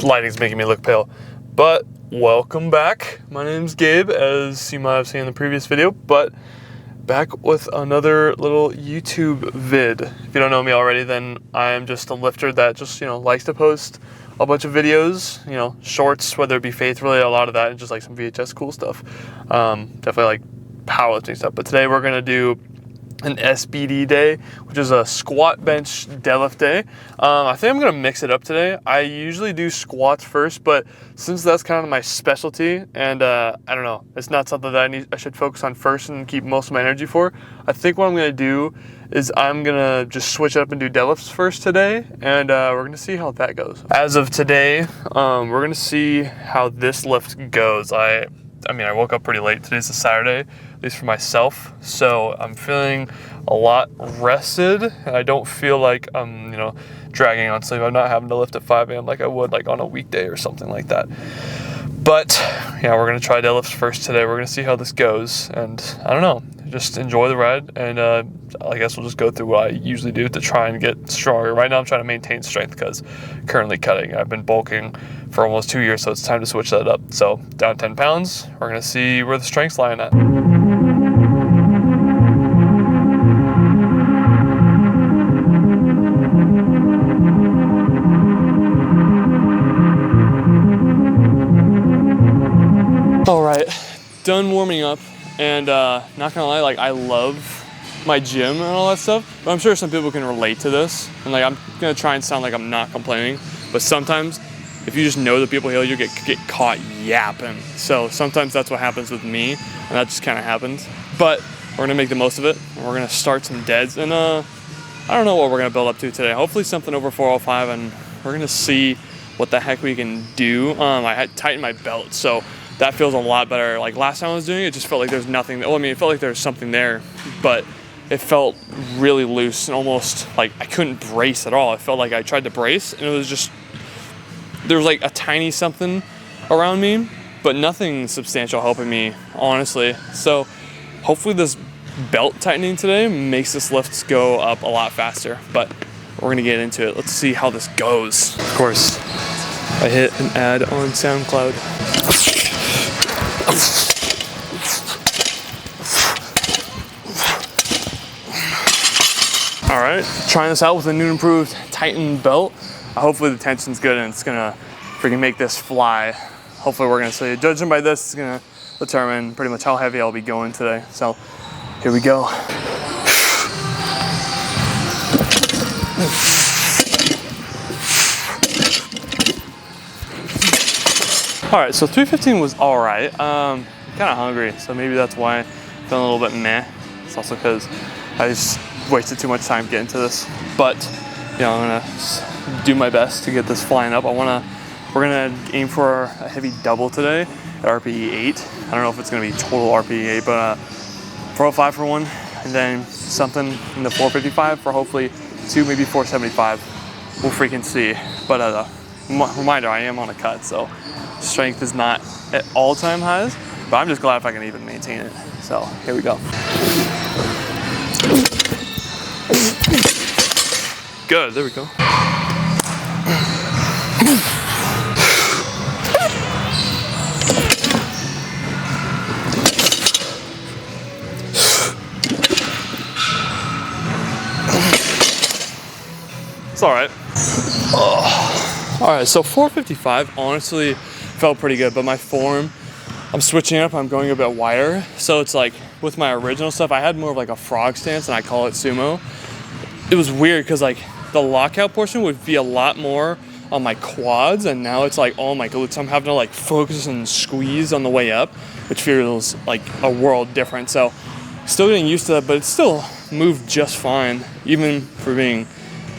lighting's making me look pale. But welcome back. My name's Gabe, as you might have seen in the previous video, but back with another little YouTube vid. If you don't know me already, then I am just a lifter that just, likes to post a bunch of videos, shorts, whether it be faith related, a lot of that, and just like some VHS cool stuff. Definitely like powerlifting stuff. But today we're gonna do an SBD day, which is a squat bench deadlift day. I think I'm gonna mix it up today. I usually do squats first, but since that's kind of my specialty, and I don't know, it's not something that I should focus on first and keep most of my energy for, I think what I'm gonna do is I'm gonna just switch it up and do deadlifts first today, and we're gonna see how that goes. As of today, we're gonna see how this lift goes. I woke up pretty late. Today's a Saturday, at least for myself. So I'm feeling a lot rested. I don't feel like I'm, dragging on sleep. I'm not having to lift at 5 a.m. like I would like on a weekday or something like that. But yeah, we're gonna try deadlifts first today. We're gonna see how this goes. And I don't know, just enjoy the ride. And I guess we'll just go through what I usually do to try and get stronger. Right now I'm trying to maintain strength because currently cutting. I've been bulking for almost 2 years, so it's time to switch that up. So down 10 pounds, we're gonna see where the strength's lying at. All right, done warming up, and not gonna lie, like I love my gym and all that stuff, but I'm sure some people can relate to this, and like I'm gonna try and sound like I'm not complaining, but sometimes if you just know the people here, you get caught yapping. So sometimes that's what happens with me, and that just kind of happens. But we're gonna make the most of it, and we're gonna start some deads, and I don't know what we're gonna build up to today. Hopefully something over 405, and we're gonna see what the heck we can do. I had tightened my belt, so that feels a lot better. Like last time I was doing it, just felt like there's nothing. Well, it felt like there was something there, but it felt really loose and almost like I couldn't brace at all. It felt like I tried to brace, and it was just, there was like a tiny something around me, but nothing substantial helping me, honestly. So hopefully this belt tightening today makes this lift go up a lot faster, but we're gonna get into it. Let's see how this goes. Of course, I hit an ad on SoundCloud. All right, trying this out with a new improved tightened belt. Hopefully the tension's good and it's gonna freaking make this fly. Hopefully we're gonna see. Judging by this, it's gonna determine pretty much how heavy I'll be going today. So here we go. All right, so 315 was all right. Kind of hungry, so maybe that's why I'm feeling a little bit meh. It's also because I just wasted too much time getting to this. But I'm gonna do my best to get this flying up. We're gonna aim for a heavy double today at RPE 8. I don't know if it's gonna be total RPE 8, but 405 for one, and then something in the 455 for hopefully 2, maybe 475. We'll freaking see. But reminder, I am on a cut, so strength is not at all-time highs, but I'm just glad if I can even maintain it. So here we go. Good, there we go. It's all right. All right, so 455 honestly felt pretty good, but my form, I'm switching up, I'm going a bit wider. So it's like with my original stuff, I had more of like a frog stance, and I call it sumo. It was weird because like the lockout portion would be a lot more on my quads, and now it's like all my glutes. I'm having to like focus and squeeze on the way up, which feels like a world different. So still getting used to that, but it still moved just fine, even for being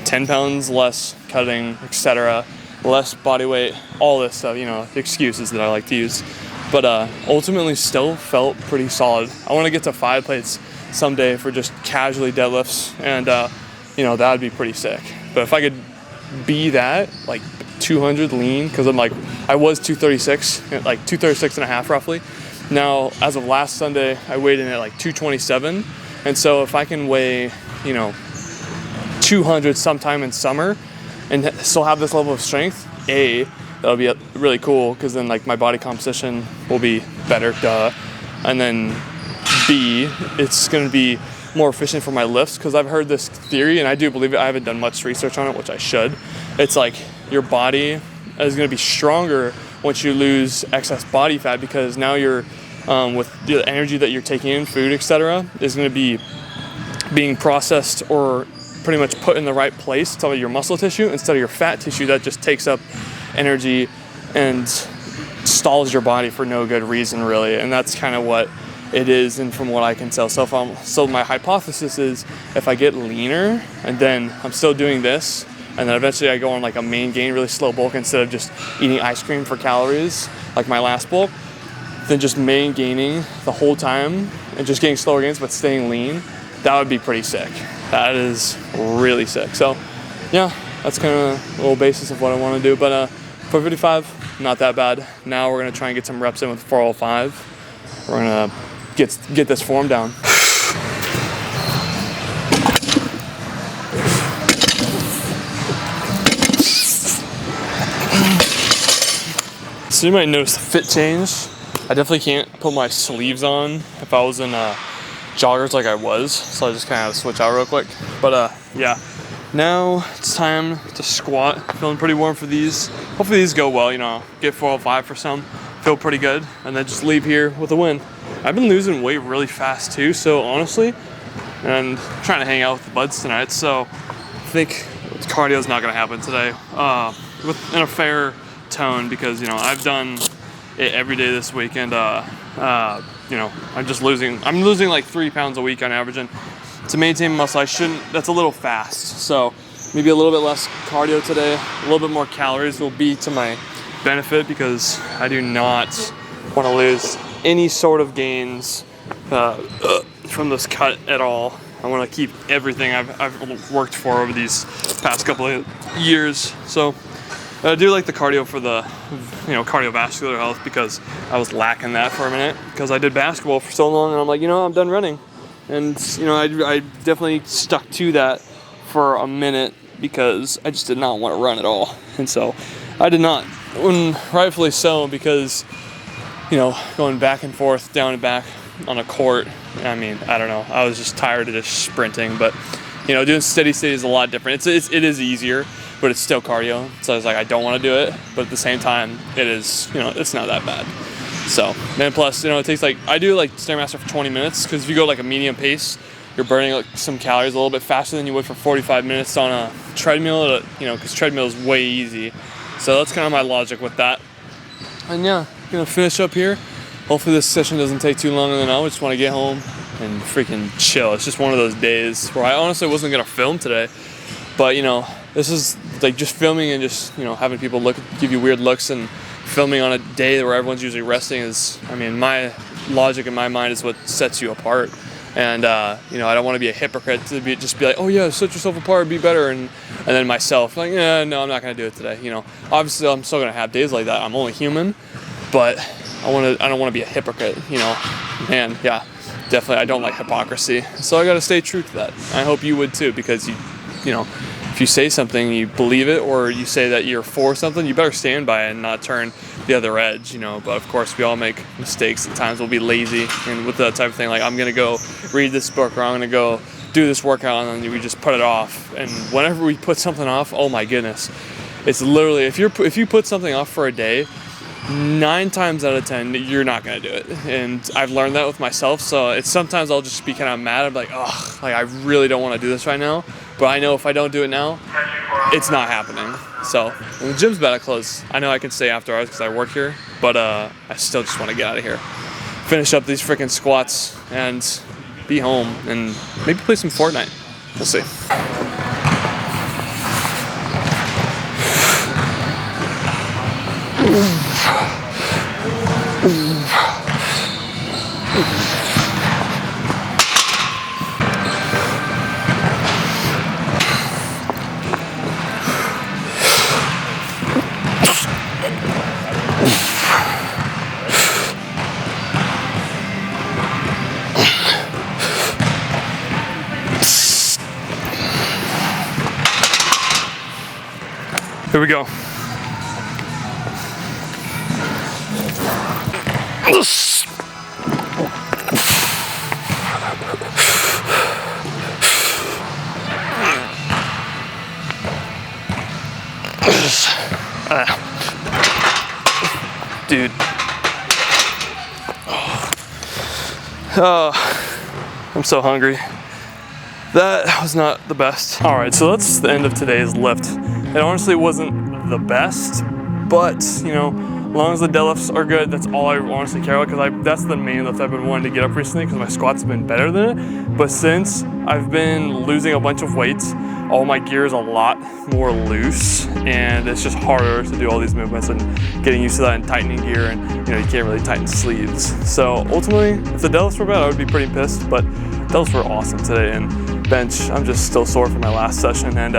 10 pounds less cutting, etc., less body weight, all this stuff, the excuses that I like to use. But ultimately still felt pretty solid. I want to get to 5 plates someday for just casually deadlifts, and that would be pretty sick. But if I could be that, like 200 lean, because I was 236, like 236 and a half roughly. Now, as of last Sunday, I weighed in at like 227. And so if I can weigh, 200 sometime in summer and still have this level of strength, A, that'll be really cool, because then like my body composition will be better, duh. And then B, it's gonna be more efficient for my lifts, because I've heard this theory, and I do believe it. I haven't done much research on it, which I should. It's like your body is gonna be stronger once you lose excess body fat, because now you're with the energy that you're taking in, food, etc., is going to be being processed or pretty much put in the right place to your muscle tissue instead of your fat tissue that just takes up energy and stalls your body for no good reason, really. And that's kind of what it is, and from what I can tell. So my hypothesis is, if I get leaner and then I'm still doing this, and then eventually I go on like a main gain, really slow bulk, instead of just eating ice cream for calories like my last bulk, then just main gaining the whole time and just getting slower gains but staying lean, that would be pretty sick. That is really sick. So yeah, that's kind of a little basis of what I want to do. But 455, not that bad. Now we're gonna try and get some reps in with 405. We're gonna get this form down. So you might notice the fit change. I definitely can't put my sleeves on if I was in joggers like I was, so I just kind of switch out real quick. But yeah, now it's time to squat. Feeling pretty warm for these. Hopefully these go well, you know, get 405 for some, feel pretty good, and then just leave here with a win. I've been losing weight really fast too, so honestly, and I'm trying to hang out with the buds tonight, so I think cardio is not gonna happen today in a fair tone, because you know I've done it every day this week, and you know I'm losing like 3 pounds a week on average, and to maintain muscle that's a little fast, so maybe a little bit less cardio today, a little bit more calories will be to my benefit, because I do not want to lose any sort of gains from this cut at all. I want to keep everything I've worked for over these past couple of years. So I do like the cardio for the, you know, cardiovascular health, because I was lacking that for a minute because I did basketball for so long, and I'm like, you know, I'm done running. And, you know, I definitely stuck to that for a minute because I just did not want to run at all. And so I did not, when rightfully so, because, you know, going back and forth, down and back on a court, I mean, I don't know. I was just tired of just sprinting, but, you know, doing steady state is a lot different. It is easier, but it's still cardio. So I was like, I don't want to do it, but at the same time, it is, you know, it's not that bad. So, and plus, you know, it takes like, I do like Stairmaster for 20 minutes, because if you go like a medium pace, you're burning like some calories a little bit faster than you would for 45 minutes on a treadmill, you know, because treadmill is way easy. So that's kind of my logic with that. And yeah, gonna finish up here. Hopefully this session doesn't take too long, and then I just want to get home and freaking chill. It's just one of those days where I honestly wasn't gonna film today, but you know, this is like just filming and just, you know, having people give you weird looks, and filming on a day where everyone's usually resting is, I mean, my logic in my mind is what sets you apart. And you know, I don't want to be a hypocrite to just be like, oh yeah, set yourself apart, be better, and then myself like, yeah, no, I'm not gonna do it today. You know, obviously I'm still gonna have days like that. I'm only human, but I don't want to be a hypocrite. You know, and yeah, definitely I don't like hypocrisy, so I got to stay true to that. I hope you would too, because you know, if you say something, you believe it, or you say that you're for something, you better stand by it and not turn the other edge, you know. But of course, we all make mistakes. At times we'll be lazy, and with that type of thing, like I'm gonna go read this book, or I'm gonna go do this workout, and then we just put it off. And whenever we put something off, oh my goodness, it's literally, if you put something off for a day, 9 times out of 10 you're not gonna do it. And I've learned that with myself. So it's sometimes I'll just be kind of mad. I'm like, oh, like I really don't want to do this right now, but I know if I don't do it now, it's not happening. So, and the gym's about to close. I know I can stay after hours because I work here, but I still just want to get out of here, finish up these freaking squats, and be home, and maybe play some Fortnite. We'll see. Here we go. Dude. I'm so hungry. That was not the best. All right, so that's the end of today's lift. It honestly wasn't the best, but you know, as long as the deadlifts are good, that's all I honestly care about, because that's the main lift I've been wanting to get up recently, because my squats have been better than it. But since I've been losing a bunch of weights, all my gear is a lot more loose, and it's just harder to do all these movements and getting used to that and tightening gear, and you know, you can't really tighten sleeves. So ultimately, if the deadlifts were bad, I would be pretty pissed, but deadlifts were awesome today. And bench, I'm just still sore from my last session, and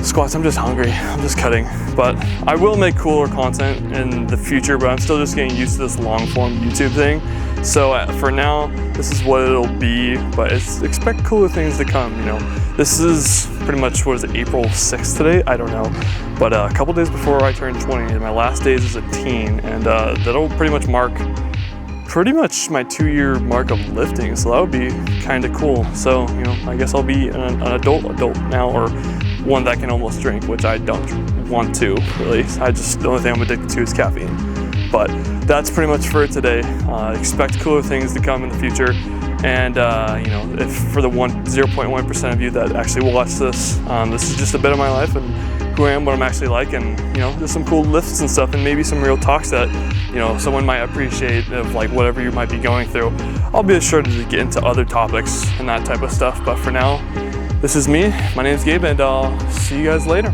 squats, I'm just hungry, I'm just cutting. But I will make cooler content in the future, but I'm still just getting used to this long form YouTube thing. So for now, this is what it'll be, but expect cooler things to come, you know. This is pretty much, what is it, April 6th today? I don't know. But a couple days before I turn 20, and my last days as a teen, and that'll pretty much mark my 2-year mark of lifting, so that would be kind of cool. So, you know, I guess I'll be an adult now, or one that can almost drink, which I don't want to, really. The only thing I'm addicted to is caffeine. But that's pretty much for today. Expect cooler things to come in the future. And you know, if for the 0.1% of you that actually watch this, this is just a bit of my life and who I am, what I'm actually like, and you know, just some cool lifts and stuff, and maybe some real talks that, you know, someone might appreciate of like whatever you might be going through. I'll be sure to get into other topics and that type of stuff. But for now, this is me. My name is Gabe, and I'll see you guys later.